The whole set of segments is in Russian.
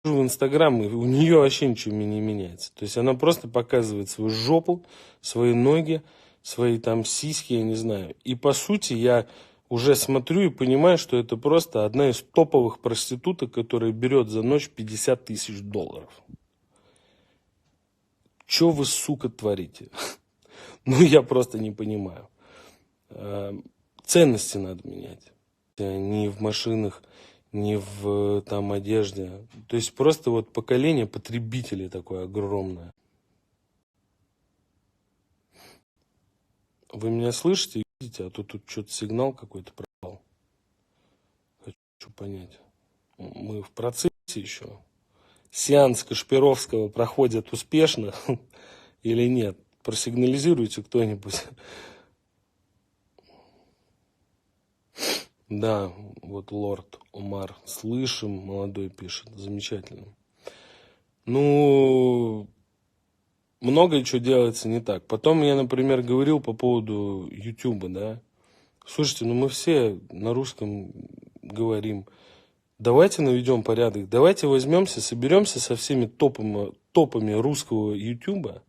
в Инстаграм, и у нее вообще ничего не меняется. То есть она просто показывает свою жопу, свои ноги, свои там сиськи, я не знаю. И по сути я уже смотрю и понимаю, что это просто одна из топовых проституток, которая берет за ночь 50 тысяч долларов. Че вы, сука, творите? Ну, я просто не понимаю. Ценности надо менять. Не в машинах, не в там одежде. То есть просто вот поколение потребителей такое огромное. Вы меня слышите, видите, а то тут что-то сигнал какой-то пропал. Хочу понять. Мы в процессе еще. Сеанс Кашпировского проходит успешно или нет? Просигнализируйте кто-нибудь. Да, вот лорд Омар. Слышим, молодой пишет. Замечательно. Ну, много чего делается не так. Потом я, например, говорил по поводу Ютуба, да. Слушайте, ну мы все на русском говорим. Давайте наведем порядок. Давайте возьмемся, соберемся со всеми топами русского Ютуба.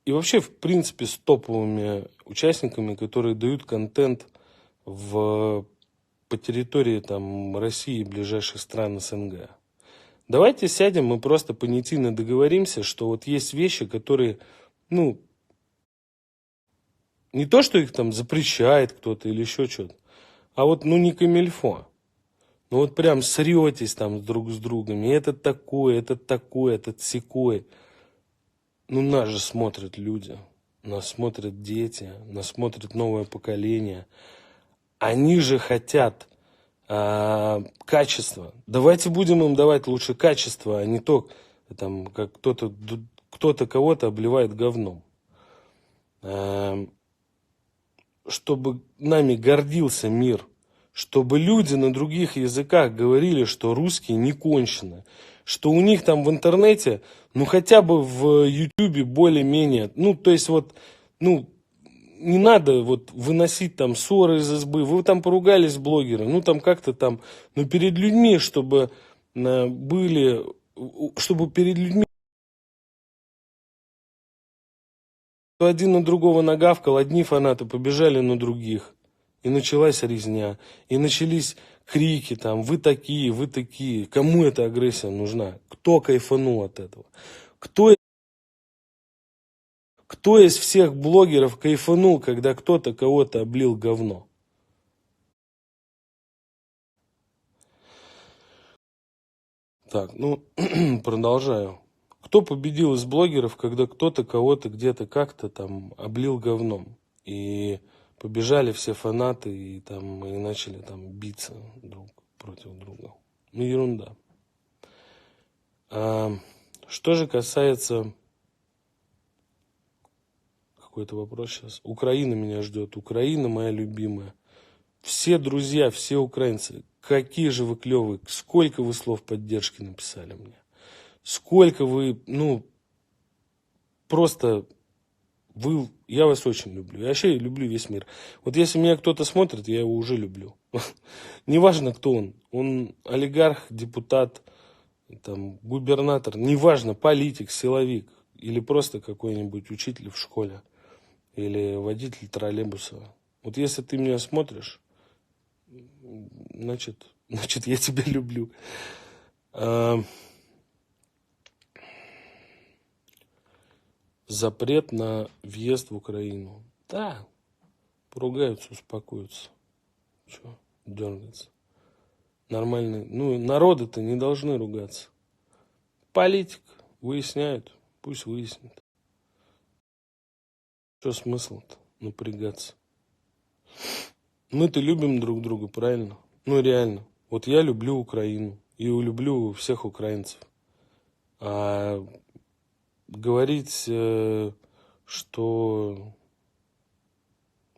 И вообще, в принципе, с топовыми участниками, которые дают контент по территории там, России и ближайших стран СНГ. Давайте сядем, мы просто понятийно договоримся, что вот есть вещи, которые, ну, не то, что их там запрещает кто-то или еще что-то, а вот, ну, не камильфо. Ну, вот прям сретесь там друг с другом, и этот такой, этот сякой. Ну, нас же смотрят люди, нас смотрят дети, нас смотрит новое поколение. Они же хотят качества. Давайте будем им давать лучше качество, а не то, там, как кто-то кого-то обливает говном. Чтобы нами гордился мир. Чтобы люди на других языках говорили, что русские не кончены. Что у них там в интернете, ну хотя бы в Ютубе более-менее, ну то есть вот, ну не надо вот выносить там ссоры из избы, вы там поругались с блогером, ну там как-то там, но перед людьми, чтобы перед людьми один на другого нагавкал, одни фанаты побежали на других. И началась резня, и начались крики там, вы такие, кому эта агрессия нужна? Кто кайфанул от этого? Кто из всех блогеров кайфанул, когда кто-то кого-то облил говно? Так, ну, продолжаю. Кто победил из блогеров, когда кто-то кого-то где-то как-то там облил говном? И побежали все фанаты и там и начали там биться друг против друга. Ну, ерунда. Что же касается... Какой-то вопрос сейчас. Украина меня ждет. Украина моя любимая. Все друзья, все украинцы, какие же вы клевые. Сколько вы слов поддержки написали мне. Сколько вы, ну, просто... Я вас очень люблю. Я вообще люблю весь мир. Вот если меня кто-то смотрит, я его уже люблю. Неважно, кто он. Он олигарх, депутат, там, губернатор. Неважно, политик, силовик. Или просто какой-нибудь учитель в школе. Или водитель троллейбуса. Вот если ты меня смотришь, значит я тебя люблю. Запрет на въезд в Украину. Да, поругаются, успокоятся. Че, дергаться. Нормально. Ну, народы-то не должны ругаться. Политик выясняют, пусть выяснит. Что смысл-то напрягаться? Мы-то любим друг друга, правильно? Ну, реально. Вот я люблю Украину. И люблю всех украинцев. А говорить, что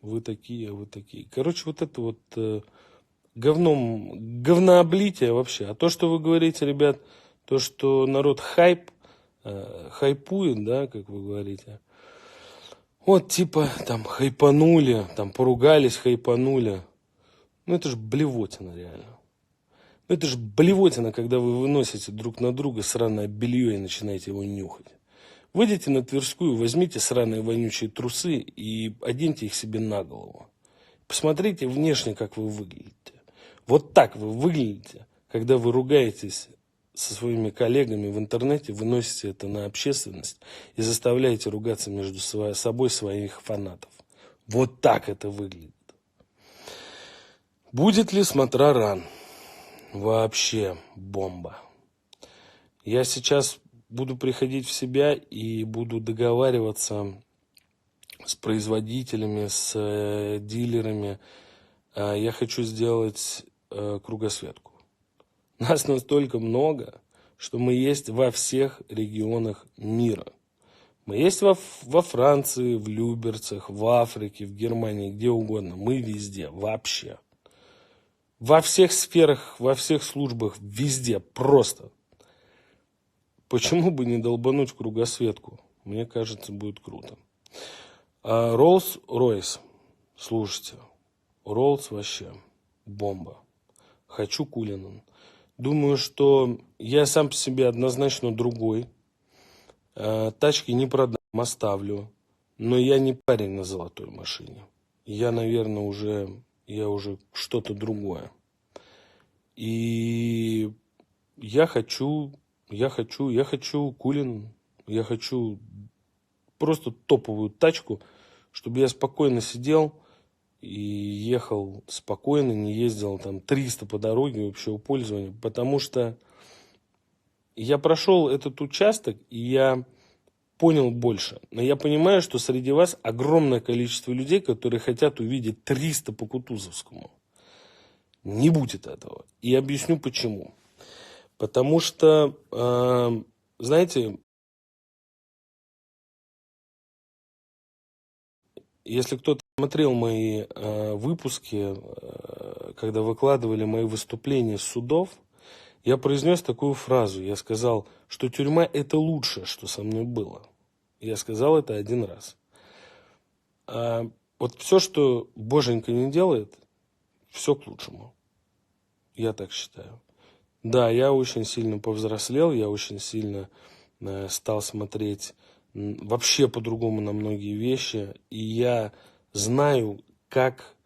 вы такие, а вы такие. Короче, вот это вот говнооблитие вообще. А то, что вы говорите, ребят, то, что народ хайпует, да, как вы говорите. Вот типа там хайпанули, там поругались, хайпанули. Ну это же блевотина реально. Ну это же блевотина, когда вы выносите друг на друга сраное белье и начинаете его нюхать. Выйдите на Тверскую, возьмите сраные вонючие трусы и оденьте их себе на голову. Посмотрите внешне, как вы выглядите. Вот так вы выглядите, когда вы ругаетесь со своими коллегами в интернете, выносите это на общественность и заставляете ругаться между собой своих фанатов. Вот так это выглядит. Будет ли смотра ран? Вообще бомба. Я сейчас буду приходить в себя и буду договариваться с производителями, с дилерами. Я хочу сделать кругосветку. Нас настолько много, что мы есть во всех регионах мира. Мы есть во Франции, в Люберцах, в Африке, в Германии, где угодно. Мы везде, вообще. Во всех сферах, во всех службах, везде, просто. Почему бы не долбануть кругосветку? Мне кажется, будет круто. Rolls-Royce. Слушайте, Rolls вообще бомба. Хочу Кулинан. Думаю, что я сам по себе однозначно другой. Тачки не продам, оставлю. Но я не парень на золотой машине. Я, наверное, уже что-то другое. И я хочу Кулинан. Я хочу просто топовую тачку, чтобы я спокойно сидел и ехал спокойно, не ездил там 300 по дороге общего пользования, потому что я прошел этот участок, и я понял больше. Но я понимаю, что среди вас огромное количество людей, которые хотят увидеть 300 по Кутузовскому. Не будет этого. И объясню почему. Потому что, знаете, если кто-то смотрел мои выпуски, когда выкладывали мои выступления с судов, я произнес такую фразу. Я сказал, что тюрьма – это лучшее, что со мной было. Я сказал это один раз. Вот все, что Боженька не делает, все к лучшему. Я так считаю. Да, я очень сильно повзрослел, я очень сильно стал смотреть вообще по-другому на многие вещи. И я знаю, как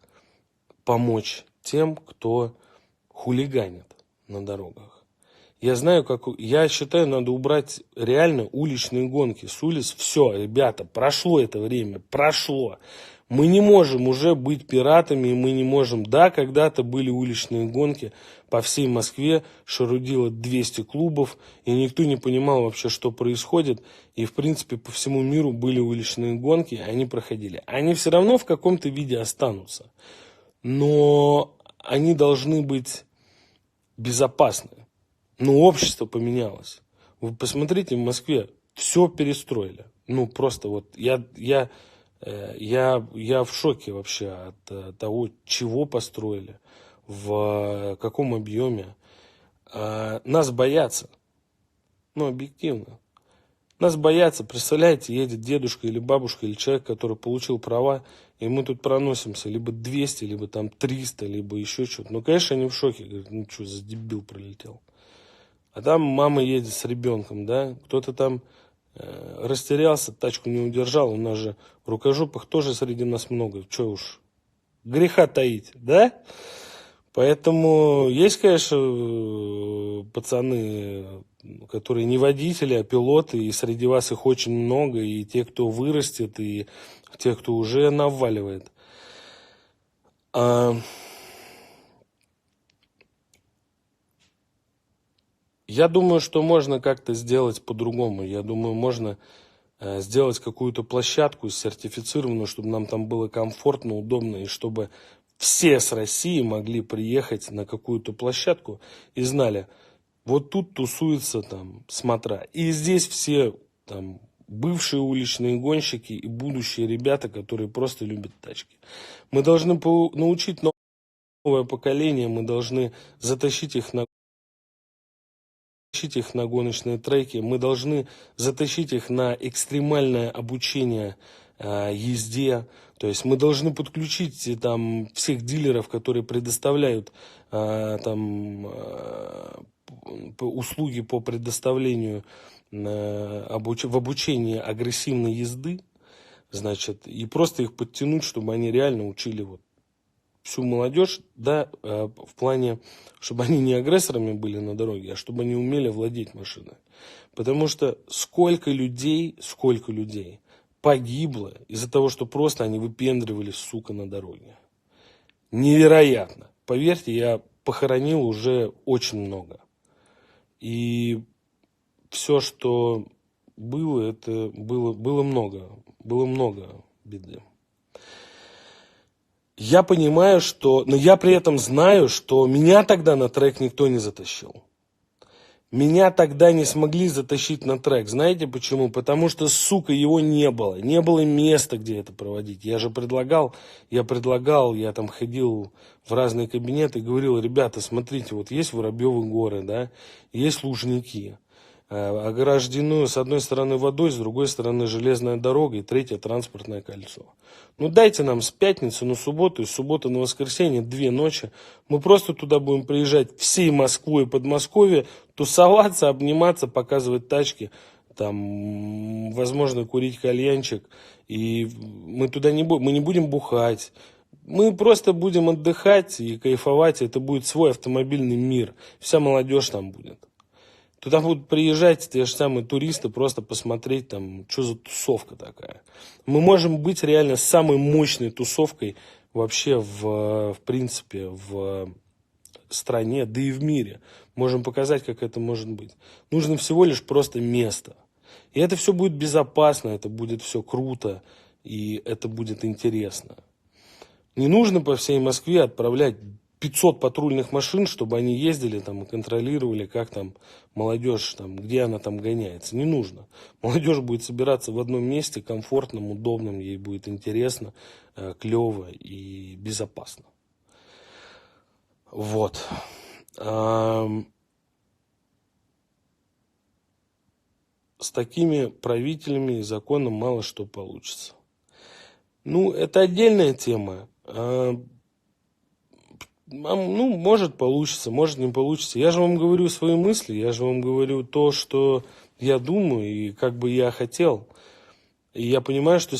помочь тем, кто хулиганит на дорогах. Я знаю, я считаю, надо убрать реально уличные гонки с улиц. Все, ребята, прошло это время, прошло. Мы не можем уже быть пиратами, мы не можем. Да, когда-то были уличные гонки по всей Москве, шарудило 200 клубов, и никто не понимал вообще, что происходит. И, в принципе, по всему миру были уличные гонки, они проходили. Они все равно в каком-то виде останутся. Но они должны быть безопасны. Но общество поменялось. Вы посмотрите, в Москве все перестроили. Ну, просто вот я в шоке вообще от того, чего построили, в каком объеме. Нас боятся. Ну, объективно. Нас боятся. Представляете, едет дедушка или бабушка, или человек, который получил права, и мы тут проносимся либо 200, либо там 300, либо еще что-то. Ну, конечно, они в шоке. Говорят, ну, что за дебил пролетел. А там мама едет с ребенком, да, кто-то там растерялся, тачку не удержал, у нас же в рукожопах тоже среди нас много, что уж греха таить, да? Поэтому есть, конечно, пацаны, которые не водители, а пилоты, и среди вас их очень много, и те, кто вырастет, и те, кто уже наваливает. Я думаю, что можно как-то сделать по-другому. Я думаю, можно сделать какую-то площадку сертифицированную, чтобы нам там было комфортно, удобно, и чтобы все с России могли приехать на какую-то площадку и знали, вот тут тусуется там смотра. И здесь все там бывшие уличные гонщики и будущие ребята, которые просто любят тачки. Мы должны научить новое поколение, мы должны затащить их на гоночные треки, мы должны затащить их на экстремальное обучение езде, То есть мы должны подключить там всех дилеров, которые предоставляют услуги по предоставлению в обучении агрессивной езды, значит, и просто их подтянуть, чтобы они реально учили вот всю молодежь, да, в плане, чтобы они не агрессорами были на дороге, а чтобы они умели владеть машиной. Потому что сколько людей погибло из-за того, что просто они выпендривались, сука, на дороге. Невероятно. Поверьте, я похоронил уже очень много. И все, что было, это было много беды. Я понимаю, но я при этом знаю, что меня тогда на трек никто не затащил. Меня тогда не смогли затащить на трек. Знаете почему? Потому что, сука, его не было. Не было места, где это проводить. Я предлагал, я там ходил в разные кабинеты и говорил: ребята, смотрите, вот есть Воробьевы горы, да, есть Лужники. Ограждены с одной стороны водой, с другой стороны железная дорога и третье транспортное кольцо. Ну дайте нам с пятницы на субботу, и с субботы на воскресенье 2 ночи. Мы просто туда будем приезжать всей Москвой и Подмосковье, тусоваться, обниматься, показывать тачки, там, возможно, курить кальянчик. И мы не будем бухать. Мы просто будем отдыхать и кайфовать. Это будет свой автомобильный мир. Вся молодежь там будет. Туда будут приезжать те же самые туристы, просто посмотреть, там, что за тусовка такая. Мы можем быть реально самой мощной тусовкой вообще в принципе в стране, да и в мире. Можем показать, как это может быть. Нужно всего лишь просто место. И это все будет безопасно, это будет все круто, и это будет интересно. Не нужно по всей Москве отправлять 500 патрульных машин, чтобы они ездили там и контролировали, как там молодежь, там, где она там гоняется. Не нужно. Молодежь будет собираться в одном месте, комфортном, удобном, ей будет интересно, клево и безопасно. Вот. С такими правителями и законом мало что получится. Ну, это отдельная тема. Ну, может получится, может не получится. Я же вам говорю свои мысли, я же вам говорю то, что я думаю и как бы я хотел. И я понимаю, что